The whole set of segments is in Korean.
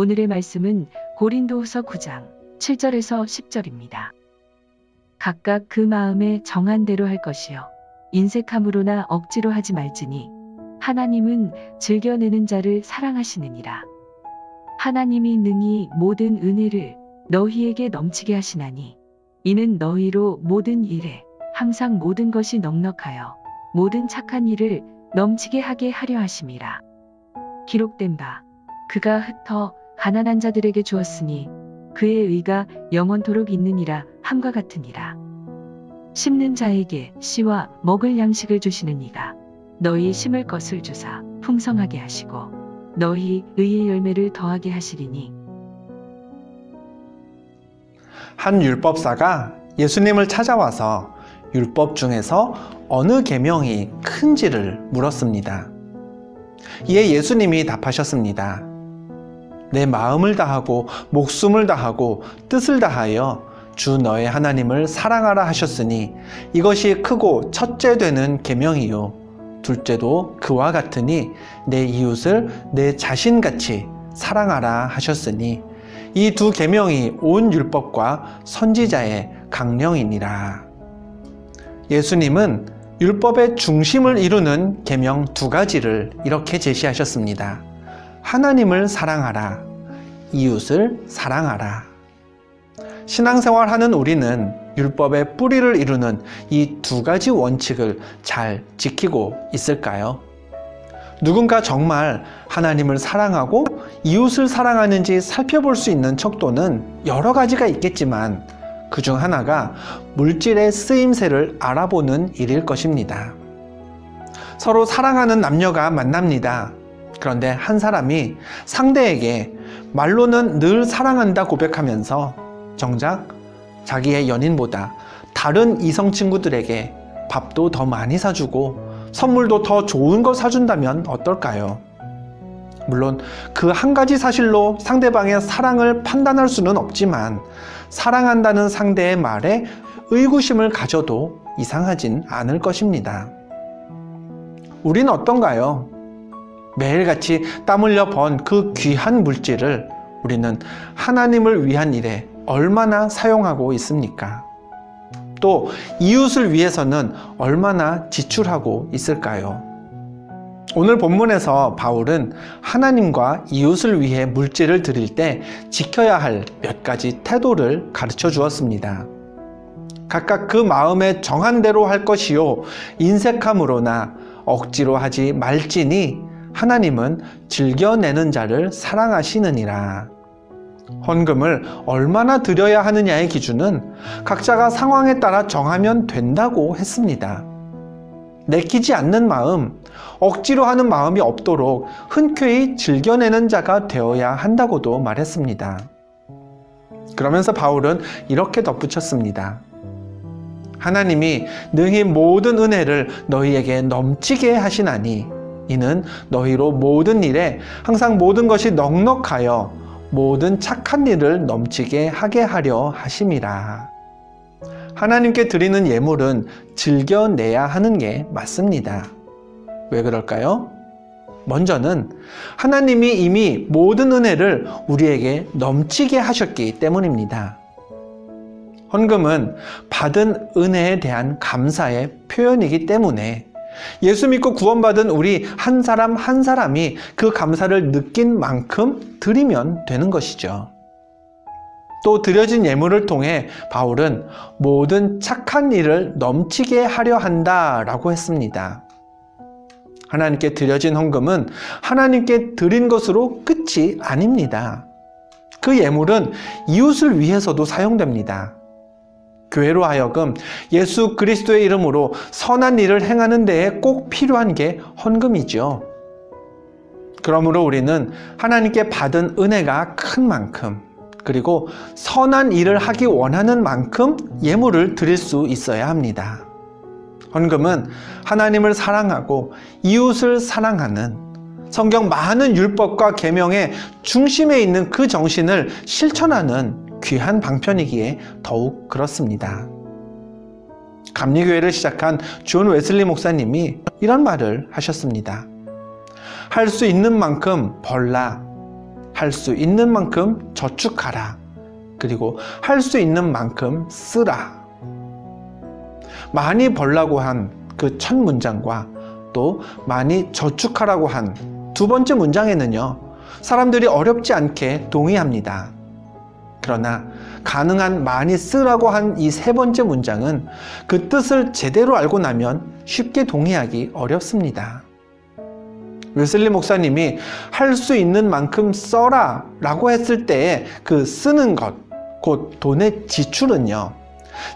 오늘의 말씀은 고린도후서 9장 7절에서 10절입니다. 각각 그 마음에 정한 대로 할 것이요 인색함으로나 억지로 하지 말지니 하나님은 즐겨내는 자를 사랑하시느니라. 하나님이 능히 모든 은혜를 너희에게 넘치게 하시나니 이는 너희로 모든 일에 항상 모든 것이 넉넉하여 모든 착한 일을 넘치게 하게 하려 하심이라. 기록된 바 그가 흩어 가난한 자들에게 주었으니 그의 의가 영원토록 있느니라 함과 같으니라. 심는 자에게 씨와 먹을 양식을 주시는 이가 너희 심을 것을 주사 풍성하게 하시고 너희 의의 열매를 더하게 하시리니. 한 율법사가 예수님을 찾아와서 율법 중에서 어느 계명이 큰지를 물었습니다. 이에 예수님이 답하셨습니다. 내 마음을 다하고 목숨을 다하고 뜻을 다하여 주 너의 하나님을 사랑하라 하셨으니 이것이 크고 첫째 되는 계명이요 둘째도 그와 같으니 내 이웃을 내 자신같이 사랑하라 하셨으니 이 두 계명이 온 율법과 선지자의 강령이니라. 예수님은 율법의 중심을 이루는 계명 두 가지를 이렇게 제시하셨습니다. 하나님을 사랑하라, 이웃을 사랑하라. 신앙생활하는 우리는 율법의 뿌리를 이루는 이 두 가지 원칙을 잘 지키고 있을까요? 누군가 정말 하나님을 사랑하고 이웃을 사랑하는지 살펴볼 수 있는 척도는 여러 가지가 있겠지만 그 중 하나가 물질의 쓰임새를 알아보는 일일 것입니다. 서로 사랑하는 남녀가 만납니다. 그런데 한 사람이 상대에게 말로는 늘 사랑한다 고백하면서 정작 자기의 연인보다 다른 이성 친구들에게 밥도 더 많이 사주고 선물도 더 좋은 걸 사준다면 어떨까요? 물론 그 한 가지 사실로 상대방의 사랑을 판단할 수는 없지만 사랑한다는 상대의 말에 의구심을 가져도 이상하진 않을 것입니다. 우린 어떤가요? 매일같이 땀 흘려 번 그 귀한 물질을 우리는 하나님을 위한 일에 얼마나 사용하고 있습니까? 또 이웃을 위해서는 얼마나 지출하고 있을까요? 오늘 본문에서 바울은 하나님과 이웃을 위해 물질을 드릴 때 지켜야 할 몇 가지 태도를 가르쳐 주었습니다. 각각 그 마음에 정한 대로 할 것이요 인색함으로나 억지로 하지 말지니 하나님은 즐겨내는 자를 사랑하시느니라. 헌금을 얼마나 드려야 하느냐의 기준은 각자가 상황에 따라 정하면 된다고 했습니다. 내키지 않는 마음, 억지로 하는 마음이 없도록 흔쾌히 즐겨내는 자가 되어야 한다고도 말했습니다. 그러면서 바울은 이렇게 덧붙였습니다. 하나님이 능히 모든 은혜를 너희에게 넘치게 하시나니 이는 너희로 모든 일에 항상 모든 것이 넉넉하여 모든 착한 일을 넘치게 하게 하려 하심이라. 하나님께 드리는 예물은 즐겨내야 하는 게 맞습니다. 왜 그럴까요? 먼저는 하나님이 이미 모든 은혜를 우리에게 넘치게 하셨기 때문입니다. 헌금은 받은 은혜에 대한 감사의 표현이기 때문에 예수 믿고 구원받은 우리 한 사람 한 사람이 그 감사를 느낀 만큼 드리면 되는 것이죠. 또 드려진 예물을 통해 바울은 모든 착한 일을 넘치게 하려 한다라고 했습니다. 하나님께 드려진 헌금은 하나님께 드린 것으로 끝이 아닙니다. 그 예물은 이웃을 위해서도 사용됩니다. 교회로 하여금 예수 그리스도의 이름으로 선한 일을 행하는 데에 꼭 필요한 게 헌금이죠. 그러므로 우리는 하나님께 받은 은혜가 큰 만큼 그리고 선한 일을 하기 원하는 만큼 예물을 드릴 수 있어야 합니다. 헌금은 하나님을 사랑하고 이웃을 사랑하는 성경 많은 율법과 계명의 중심에 있는 그 정신을 실천하는 귀한 방편이기에 더욱 그렇습니다. 감리교회를 시작한 존 웨슬리 목사님이 이런 말을 하셨습니다. 할 수 있는 만큼 벌라. 할 수 있는 만큼 저축하라. 그리고 할 수 있는 만큼 쓰라. 많이 벌라고 한 그 첫 문장과 또 많이 저축하라고 한 두 번째 문장에는요, 사람들이 어렵지 않게 동의합니다. 그러나 가능한 많이 쓰라고 한 이 세 번째 문장은 그 뜻을 제대로 알고 나면 쉽게 동의하기 어렵습니다. 웨슬리 목사님이 할 수 있는 만큼 써라 라고 했을 때의 그 쓰는 것, 곧 돈의 지출은요,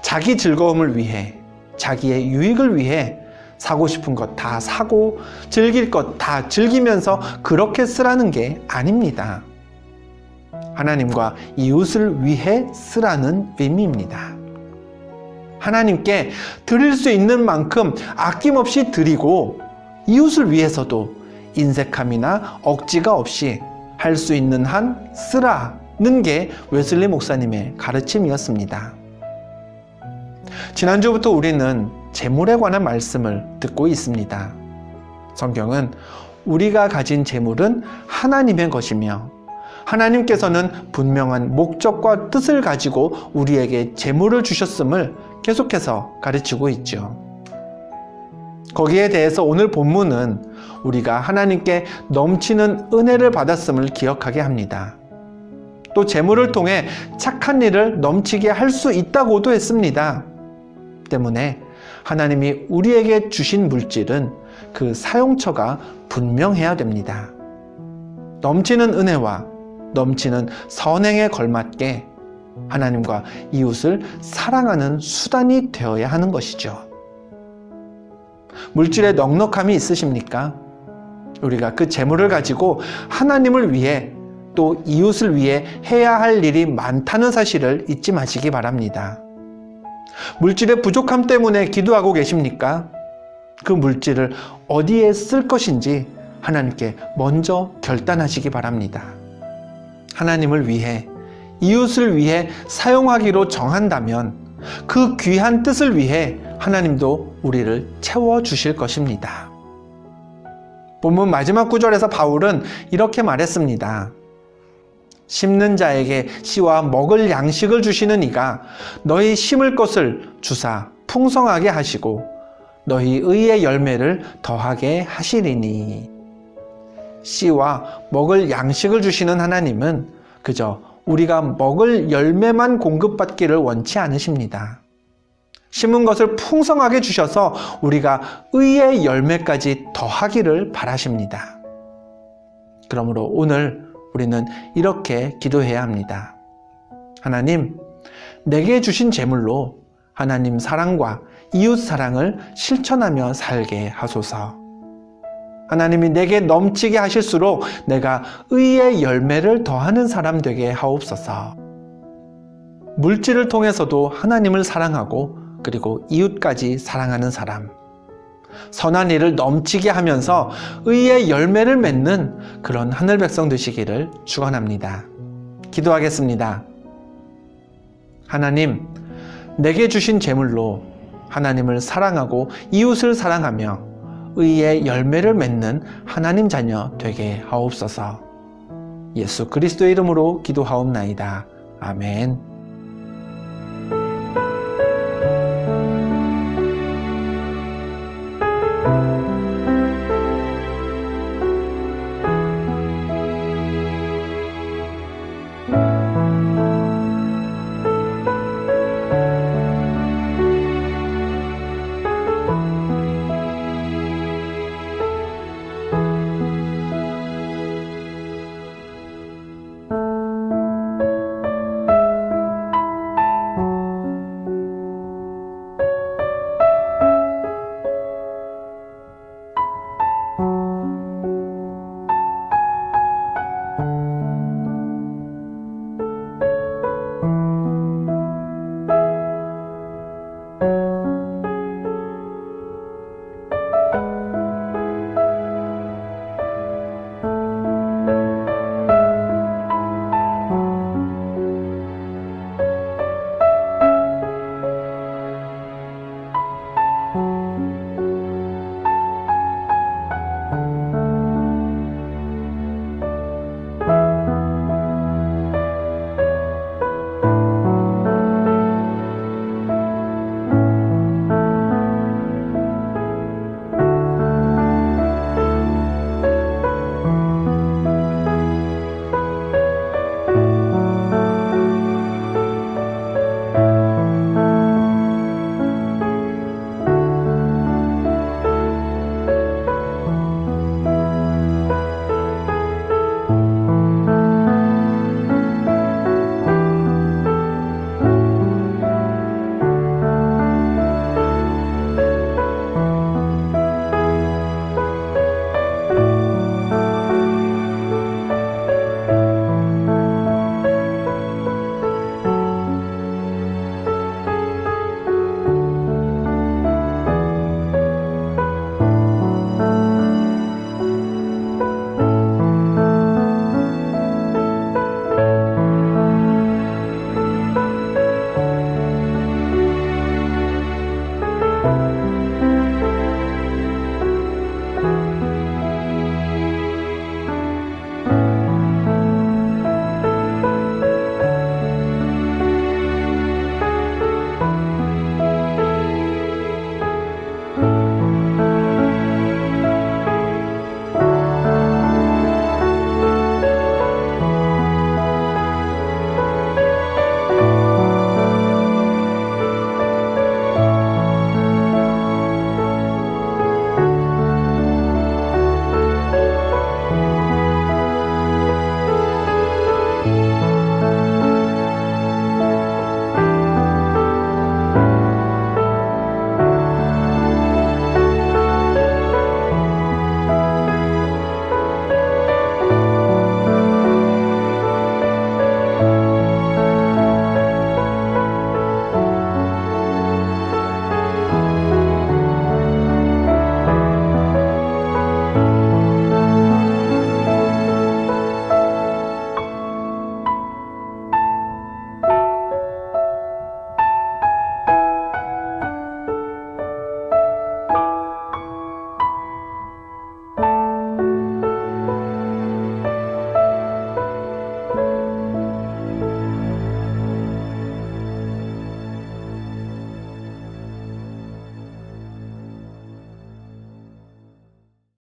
자기 즐거움을 위해, 자기의 유익을 위해 사고 싶은 것 다 사고 즐길 것 다 즐기면서 그렇게 쓰라는 게 아닙니다. 하나님과 이웃을 위해 쓰라는 의미입니다. 하나님께 드릴 수 있는 만큼 아낌없이 드리고 이웃을 위해서도 인색함이나 억지가 없이 할 수 있는 한 쓰라는 게 웨슬리 목사님의 가르침이었습니다. 지난주부터 우리는 재물에 관한 말씀을 듣고 있습니다. 성경은 우리가 가진 재물은 하나님의 것이며 하나님께서는 분명한 목적과 뜻을 가지고 우리에게 재물을 주셨음을 계속해서 가르치고 있죠. 거기에 대해서 오늘 본문은 우리가 하나님께 넘치는 은혜를 받았음을 기억하게 합니다. 또 재물을 통해 착한 일을 넘치게 할 수 있다고도 했습니다. 때문에 하나님이 우리에게 주신 물질은 그 사용처가 분명해야 됩니다. 넘치는 은혜와 넘치는 선행에 걸맞게 하나님과 이웃을 사랑하는 수단이 되어야 하는 것이죠. 물질에 넉넉함이 있으십니까? 우리가 그 재물을 가지고 하나님을 위해 또 이웃을 위해 해야 할 일이 많다는 사실을 잊지 마시기 바랍니다. 물질의 부족함 때문에 기도하고 계십니까? 그 물질을 어디에 쓸 것인지 하나님께 먼저 결단하시기 바랍니다. 하나님을 위해, 이웃을 위해 사용하기로 정한다면 그 귀한 뜻을 위해 하나님도 우리를 채워주실 것입니다. 본문 마지막 구절에서 바울은 이렇게 말했습니다. 심는 자에게 씨와 먹을 양식을 주시는 이가 너희 심을 것을 주사 풍성하게 하시고 너희 의의 열매를 더하게 하시리니. 씨와 먹을 양식을 주시는 하나님은 그저 우리가 먹을 열매만 공급받기를 원치 않으십니다. 심은 것을 풍성하게 주셔서 우리가 의의 열매까지 더하기를 바라십니다. 그러므로 오늘 우리는 이렇게 기도해야 합니다. 하나님, 내게 주신 재물로 하나님 사랑과 이웃 사랑을 실천하며 살게 하소서. 하나님이 내게 넘치게 하실수록 내가 의의 열매를 더하는 사람 되게 하옵소서. 물질을 통해서도 하나님을 사랑하고 그리고 이웃까지 사랑하는 사람, 선한 일을 넘치게 하면서 의의 열매를 맺는 그런 하늘 백성 되시기를 축원합니다. 기도하겠습니다. 하나님, 내게 주신 재물로 하나님을 사랑하고 이웃을 사랑하며 의의 열매를 맺는 하나님 자녀 되게 하옵소서. 예수 그리스도의 이름으로 기도하옵나이다. 아멘.